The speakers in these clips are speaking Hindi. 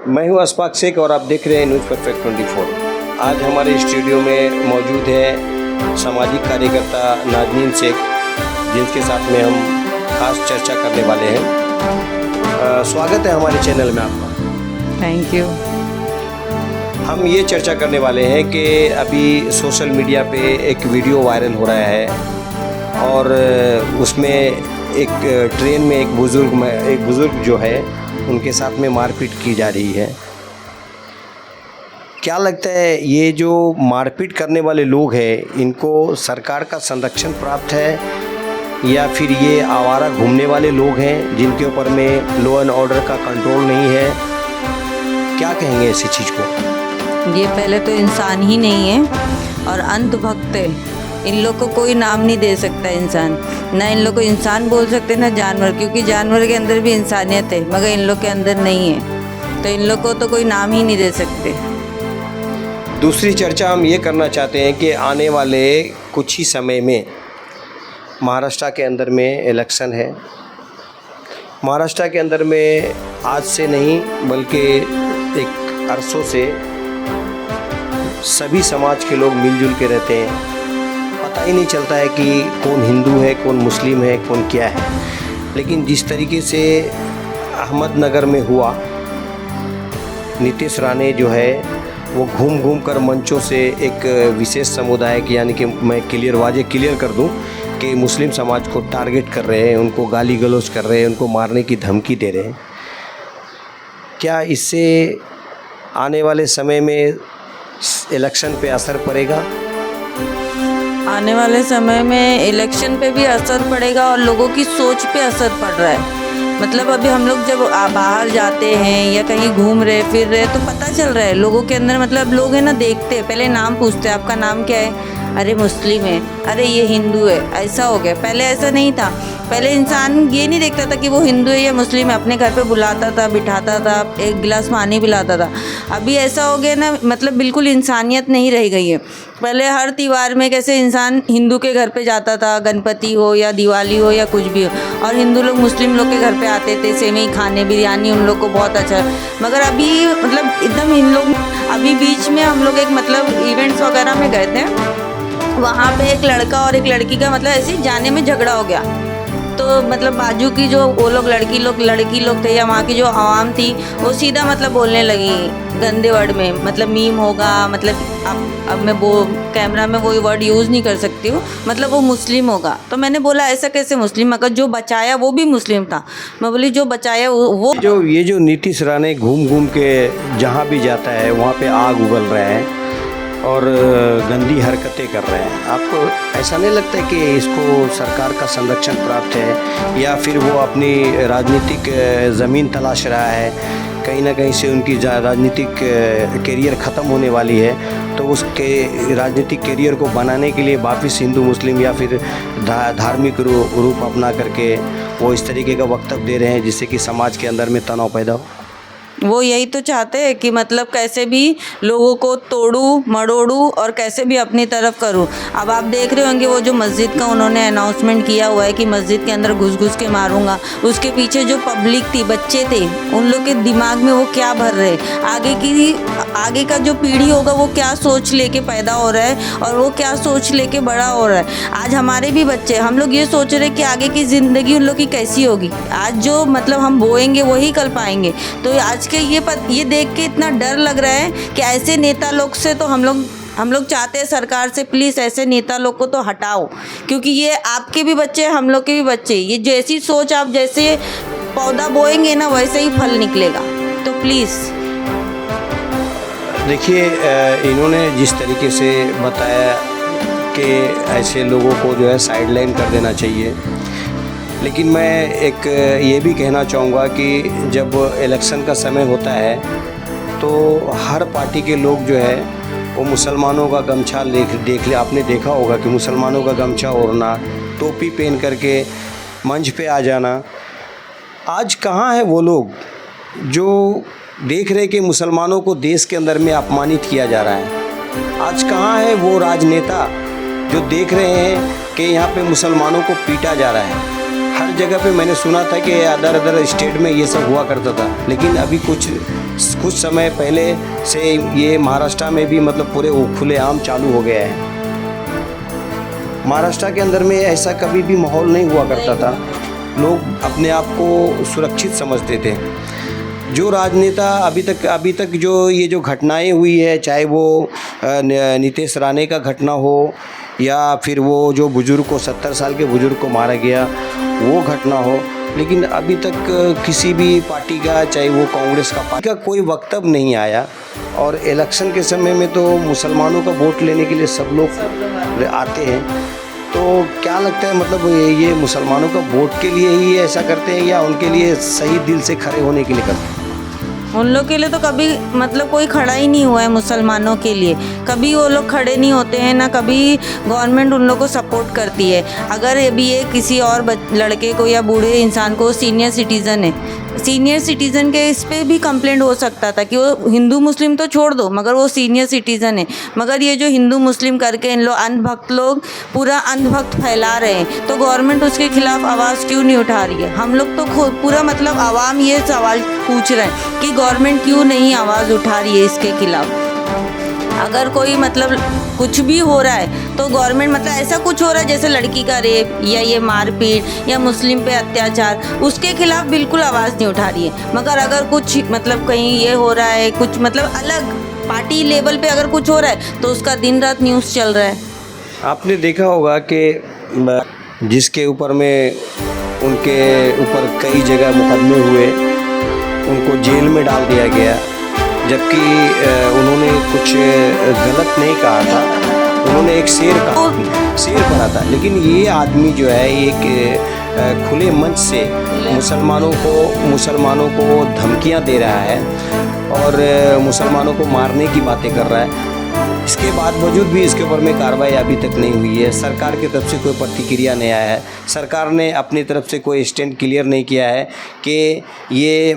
मैं हूं अशफाक शेख और आप देख रहे हैं न्यूज़ परफेक्ट 24। आज हमारे स्टूडियो में मौजूद है सामाजिक कार्यकर्ता नाज़नीन शेख, जिनके साथ में हम खास चर्चा करने वाले हैं। स्वागत है हमारे चैनल में आपका। Thank you. हम ये चर्चा करने वाले हैं कि अभी सोशल मीडिया पे एक वीडियो वायरल हो रहा है और उसमें एक ट्रेन में एक बुज़ुर्ग जो है उनके साथ में मारपीट की जा रही है। क्या लगता है ये जो मारपीट करने वाले लोग हैं इनको सरकार का संरक्षण प्राप्त है या फिर ये आवारा घूमने वाले लोग हैं जिनके ऊपर में लॉ एंड ऑर्डर का कंट्रोल नहीं है? क्या कहेंगे ऐसी चीज़ को? ये पहले तो इंसान ही नहीं है और अंधभक्त है। इन लोग को कोई नाम नहीं दे सकता इंसान, ना इन लोग को इंसान बोल सकते ना जानवर, क्योंकि जानवर के अंदर भी इंसानियत है मगर इन लोग के अंदर नहीं है, तो इन लोग को तो कोई नाम ही नहीं दे सकते। दूसरी चर्चा हम ये करना चाहते हैं कि आने वाले कुछ ही समय में महाराष्ट्र के अंदर में इलेक्शन है। महाराष्ट्र के अंदर में आज से नहीं बल्कि एक अरसों से सभी समाज के लोग मिलजुल के रहते हैं। पता ही नहीं चलता है कि कौन हिंदू है, कौन मुस्लिम है, कौन क्या है। लेकिन जिस तरीके से अहमदनगर में हुआ, नीतीश राणे जो है वो घूम घूम कर मंचों से एक विशेष समुदाय की, यानी कि मैं क्लियर कर दूं कि मुस्लिम समाज को टारगेट कर रहे हैं, उनको गाली गलौज कर रहे हैं, उनको मारने की धमकी दे रहे हैं। क्या इससे आने वाले समय में इलेक्शन पे असर पड़ेगा? आने वाले समय में इलेक्शन पे भी असर पड़ेगा और लोगों की सोच पे असर पड़ रहा है। मतलब अभी हम लोग जब बाहर जाते हैं या कहीं घूम रहे फिर रहे तो पता चल रहा है लोगों के अंदर, मतलब लोग है ना देखते हैं, पहले नाम पूछते हैं, आपका नाम क्या है, अरे मुस्लिम है, अरे ये हिंदू है, ऐसा हो गया। पहले ऐसा नहीं था, पहले इंसान ये नहीं देखता था कि वो हिंदू है या मुस्लिम है, अपने घर पे बुलाता था, बिठाता था, एक गिलास पानी पिलाता था। अभी ऐसा हो गया ना, मतलब बिल्कुल इंसानियत नहीं रह गई है। पहले हर त्यौहार में कैसे इंसान हिंदू के घर पे जाता था, गणपति हो या दिवाली हो या कुछ भी हो, और हिंदू लोग मुस्लिम लोग के घर पे आते थे, सेवई खाने, बिरयानी उन लोग को बहुत अच्छा। मगर अभी मतलब एकदम इन लोग, अभी बीच में हम लोग एक मतलब इवेंट्स वगैरह में गए थे, वहाँ पे एक लड़का और एक लड़की का मतलब ऐसे जाने में झगड़ा हो गया। तो मतलब बाजू की जो वो लोग लड़की लोग थे या वहाँ की जो आवाम थी वो सीधा मतलब बोलने लगी गंदे वर्ड में, मतलब मीम होगा, मतलब अब मैं वो कैमरा में वही वर्ड यूज़ नहीं कर सकती हूँ, मतलब वो मुस्लिम होगा। तो मैंने बोला ऐसा कैसे मुस्लिम, अगर जो बचाया वो भी मुस्लिम था। मैं बोली जो बचाया वो ये जो नीतीश राणे घूम घूम के जहाँ भी जाता है वहाँ पे आग उगल रहा है और गंदी हरकतें कर रहे हैं। आपको ऐसा नहीं लगता है कि इसको सरकार का संरक्षण प्राप्त है या फिर वो अपनी राजनीतिक ज़मीन तलाश रहा है? कहीं ना कहीं से उनकी राजनीतिक करियर ख़त्म होने वाली है, तो उसके राजनीतिक करियर को बनाने के लिए वापस हिंदू मुस्लिम या फिर धार्मिक रूप अपना करके वो इस तरीके का वक्तव्य दे रहे हैं जिससे कि समाज के अंदर में तनाव पैदा हो। वो यही तो चाहते हैं कि मतलब कैसे भी लोगों को तोड़ूं मड़ोड़ूं और कैसे भी अपनी तरफ करूं। अब आप देख रहे होंगे वो जो मस्जिद का उन्होंने अनाउंसमेंट किया हुआ है कि मस्जिद के अंदर घुस घुस के मारूंगा, उसके पीछे जो पब्लिक थी, बच्चे थे, उन लोग के दिमाग में वो क्या भर रहे, आगे का जो पीढ़ी होगा वो क्या सोच लेके पैदा हो रहा है और वो क्या सोच लेके बड़ा हो रहा है। आज हमारे भी बच्चे, हम लोग ये सोच रहे कि आगे की ज़िंदगी उन लोग की कैसी होगी। आज जो मतलब हम बोएंगे वही कर पाएंगे। तो आज के ये देख के इतना डर लग रहा है कि ऐसे नेता लोग से तो हम लोग चाहते हैं सरकार से प्लीज़ ऐसे नेता लोग को तो हटाओ, क्योंकि ये आपके भी बच्चे हम लोग के भी बच्चे, ये जैसी सोच आप जैसे पौधा बोएंगे ना वैसे ही फल निकलेगा। तो प्लीज़ देखिए, इन्होंने जिस तरीके से बताया कि ऐसे लोगों को जो है साइडलाइन कर देना चाहिए, लेकिन मैं एक ये भी कहना चाहूँगा कि जब इलेक्शन का समय होता है तो हर पार्टी के लोग जो है वो मुसलमानों का गमछा देख ले, आपने देखा होगा कि मुसलमानों का गमछा ओढ़ना, टोपी पहन करके मंच पे आ जाना। आज कहाँ है वो लोग जो देख रहे कि मुसलमानों को देश के अंदर में अपमानित किया जा रहा है? आज कहाँ है वो राजनेता जो देख रहे हैं कि यहाँ पे मुसलमानों को पीटा जा रहा है? हर जगह पे मैंने सुना था कि अदर स्टेट में ये सब हुआ करता था, लेकिन अभी कुछ समय पहले से ये महाराष्ट्र में भी मतलब पूरे खुलेआम चालू हो गया है। महाराष्ट्र के अंदर में ऐसा कभी भी माहौल नहीं हुआ करता था। लोग अपने आप को सुरक्षित समझते थे। जो राजनेता अभी तक जो ये जो घटनाएं हुई है, चाहे वो नीतीश राणे का घटना हो या फिर वो जो बुज़ुर्ग को 70 साल के बुज़ुर्ग को मारा गया वो घटना हो, लेकिन अभी तक किसी भी पार्टी का, चाहे वो कांग्रेस का पार्टी का, कोई वक्तव्य नहीं आया। और इलेक्शन के समय में तो मुसलमानों का वोट लेने के लिए सब लोग आते हैं। तो क्या लगता है, मतलब ये मुसलमानों का वोट के लिए ही ऐसा करते हैं या उनके लिए सही दिल से खड़े होने के लिए करते हैं? उन लोग के लिए तो कभी मतलब कोई खड़ा ही नहीं हुआ है मुसलमानों के लिए। कभी वो लोग खड़े नहीं होते हैं, ना कभी गवर्नमेंट उन लोग को सपोर्ट करती है। अगर अभी ये किसी और लड़के को या बूढ़े इंसान को, सीनियर सिटीज़न है, सीनियर सिटीज़न के इस पर भी कंप्लेंट हो सकता था कि वो हिंदू मुस्लिम तो छोड़ दो, मगर वो सीनियर सिटीज़न है। मगर ये जो हिंदू मुस्लिम करके इन लोग अंधभक्त लोग पूरा अंधभक्त फैला रहे हैं, तो गवर्नमेंट उसके खिलाफ आवाज़ क्यों नहीं उठा रही है? हम लोग तो पूरा मतलब आवाम ये सवाल पूछ रहे हैं कि गवर्नमेंट क्यों नहीं आवाज़ उठा रही है इसके खिलाफ। अगर कोई मतलब कुछ भी हो रहा है तो गवर्नमेंट, मतलब ऐसा कुछ हो रहा है जैसे लड़की का रेप या ये मारपीट या मुस्लिम पे अत्याचार, उसके खिलाफ बिल्कुल आवाज़ नहीं उठा रही है। मगर अगर कुछ मतलब कहीं ये हो रहा है, कुछ मतलब अलग पार्टी लेवल पे अगर कुछ हो रहा है तो उसका दिन रात न्यूज़ चल रहा है। आपने देखा होगा कि जिसके ऊपर में उनके ऊपर कई जगह मुकदमे हुए, उनको जेल में डाल दिया गया, जबकि उन्होंने कुछ गलत नहीं कहा था, उन्होंने एक शेर पढ़ा था। लेकिन ये आदमी जो है एक खुले मंच से मुसलमानों को धमकियां दे रहा है और मुसलमानों को मारने की बातें कर रहा है। इसके बावजूद भी इसके ऊपर में कार्रवाई अभी तक नहीं हुई है। सरकार की तरफ से कोई प्रतिक्रिया नहीं आया है। सरकार ने अपनी तरफ से कोई स्टैंड क्लियर नहीं किया है कि ये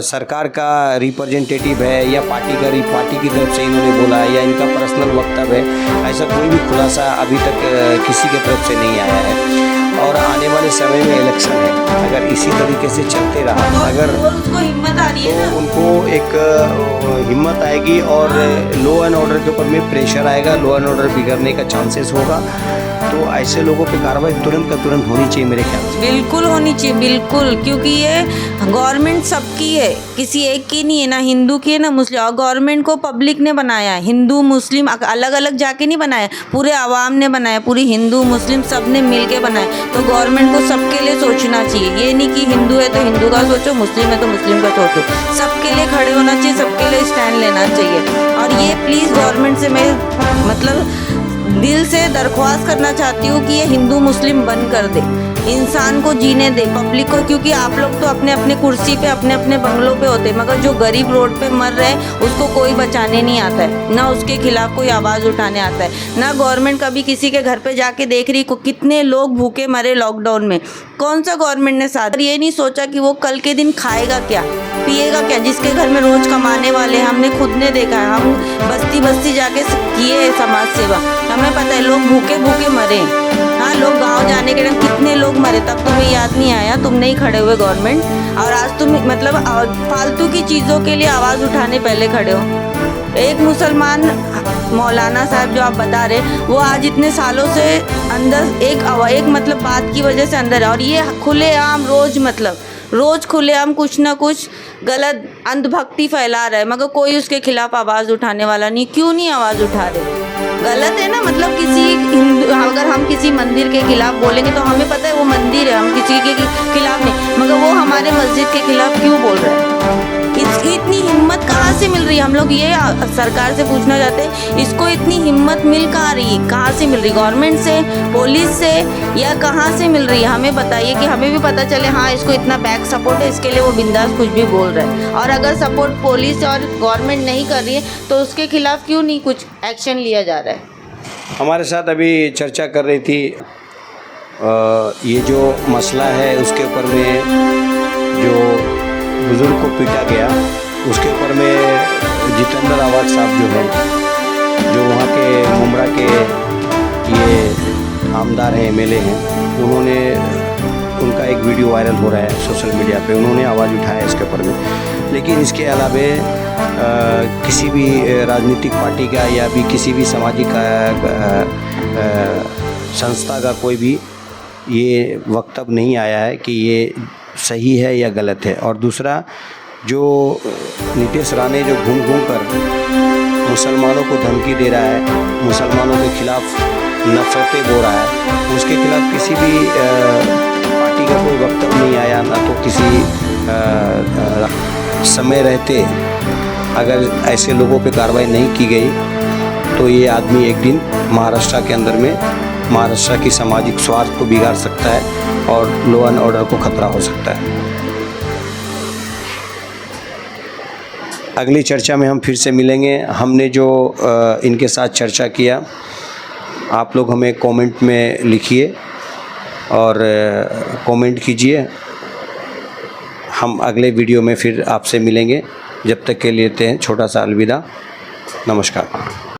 सरकार का रिप्रेजेंटेटिव है या पार्टी की तरफ से इन्होंने बोला है या इनका पर्सनल वक्तव्य है। ऐसा कोई भी खुलासा अभी तक किसी के तरफ से नहीं आया है। और आने वाले समय में इलेक्शन है, अगर इसी तरीके से चलते रहा, अगर उसको हिम्मत आ रही है तो उनको एक हिम्मत आएगी और लॉ एंड ऑर्डर के ऊपर में प्रेशर आएगा, लॉ एंड ऑर्डर बिगड़ने का चांसेस होगा। तो ऐसे लोगों पे कार्रवाई तुरंत का तुरंत होनी चाहिए मेरे ख्याल से। बिल्कुल होनी चाहिए, बिल्कुल, क्योंकि ये गवर्नमेंट सबकी है, किसी एक की नहीं है, ना हिंदू की है ना मुस्लिम। और गवर्नमेंट को पब्लिक ने बनाया है, हिंदू मुस्लिम अलग अलग जाके नहीं बनाया, पूरे आवाम ने बनाया, पूरी हिंदू मुस्लिम सब ने मिल के बनाया। तो गवर्नमेंट को सबके लिए सोचना चाहिए। ये नहीं कि हिंदू है तो हिंदू का सोचो, मुस्लिम है तो मुस्लिम का सोचो, सबके लिए खड़े होना चाहिए, सबके लिए स्टैंड लेना चाहिए। और ये प्लीज़ गवर्नमेंट से मैं मतलब दिल से दरख्वास्त करना चाहती हूँ कि ये हिंदू मुस्लिम बंद कर दे, इंसान को जीने दे, पब्लिक को। क्योंकि आप लोग तो अपने अपने कुर्सी पे, अपने अपने बंगलों पे होते, मगर जो गरीब रोड पे मर रहे हैं उसको कोई बचाने नहीं आता है, ना उसके खिलाफ कोई आवाज़ उठाने आता है, ना गवर्नमेंट कभी किसी के घर पे जाके देख रही कितने लोग भूखे मरे लॉकडाउन में। कौन सा गवर्नमेंट ने साथ ये नहीं सोचा कि वो कल के दिन खाएगा क्या, पिएगा क्या, जिसके घर में रोज़ कमाने वाले हमने खुद ने देखा है। हम बस्ती बस्ती जाके किए है समाज सेवा, हमें पता है लोग भूखे भूखे मरे। हाँ, लोग गांव जाने के टाइम कितने लोग मरे, तब तुम्हें याद नहीं आया, तुम नहीं खड़े हुए गवर्नमेंट। और आज तुम मतलब फालतू की चीज़ों के लिए आवाज़ उठाने पहले खड़े हो। एक मुसलमान मौलाना साहब जो आप बता रहे, वो आज इतने सालों से अंदर एक मतलब बात की वजह से अंदर है, और ये खुलेआम रोज़ खुलेआम कुछ ना कुछ गलत अंधभक्ति फैला रहा है, मगर कोई उसके खिलाफ आवाज़ उठाने वाला नहीं। क्यों नहीं आवाज़ उठा रहे? गलत है ना, मतलब किसी हिंदू, अगर हम किसी मंदिर के खिलाफ बोलेंगे तो हमें पता है वो मंदिर है, हम किसी के खिलाफ नहीं, मगर वो हमारे मस्जिद के खिलाफ क्यों बोल रहे हैं? इसकी इतनी हिम्मत कहाँ से मिल रही है? हम लोग ये सरकार से पूछना चाहते हैं, इसको इतनी हिम्मत मिल कहाँ रही है? कहाँ से मिल रही? गवर्नमेंट से, पुलिस से, या कहाँ से मिल रही है? हमें बताइए कि हमें भी पता चले। हाँ, इसको इतना बैक सपोर्ट है, इसके लिए वो बिंदास कुछ भी बोल रहा है। और अगर सपोर्ट पुलिस और गवर्नमेंट नहीं कर रही है तो उसके खिलाफ क्यों नहीं कुछ एक्शन लिया जा रहा है? हमारे साथ अभी चर्चा कर रही थी ये जो मसला है उसके ऊपर में, जो बुज़ुर्ग को पीटा गया उसके ऊपर में जितेंद्र आवाज साहब जो हैं, जो वहाँ के मुमरा के ये आमदार हैं, एमएलए हैं, उन्होंने उनका एक वीडियो वायरल हो रहा है सोशल मीडिया पे, उन्होंने आवाज़ उठाया इसके ऊपर में। लेकिन इसके अलावे किसी भी राजनीतिक पार्टी का या भी किसी भी सामाजिक संस्था का कोई भी ये वक्तव्य नहीं आया है कि ये सही है या गलत है। और दूसरा, जो नीतीश राणे जो घूम कर मुसलमानों को धमकी दे रहा है, मुसलमानों के खिलाफ नफरतें बो रहा है, उसके खिलाफ किसी भी पार्टी का कोई वक्तव्य नहीं आया, ना तो किसी समय रहते अगर ऐसे लोगों पे कार्रवाई नहीं की गई तो ये आदमी एक दिन महाराष्ट्र के अंदर में महाराष्ट्र की सामाजिक स्वार्थ को बिगाड़ सकता है और लॉ एंड ऑर्डर को खतरा हो सकता है। अगली चर्चा में हम फिर से मिलेंगे। हमने जो इनके साथ चर्चा किया, आप लोग हमें कमेंट में लिखिए और कमेंट कीजिए। हम अगले वीडियो में फिर आपसे मिलेंगे। जब तक के लिए लेते हैं छोटा सा अलविदा। नमस्कार।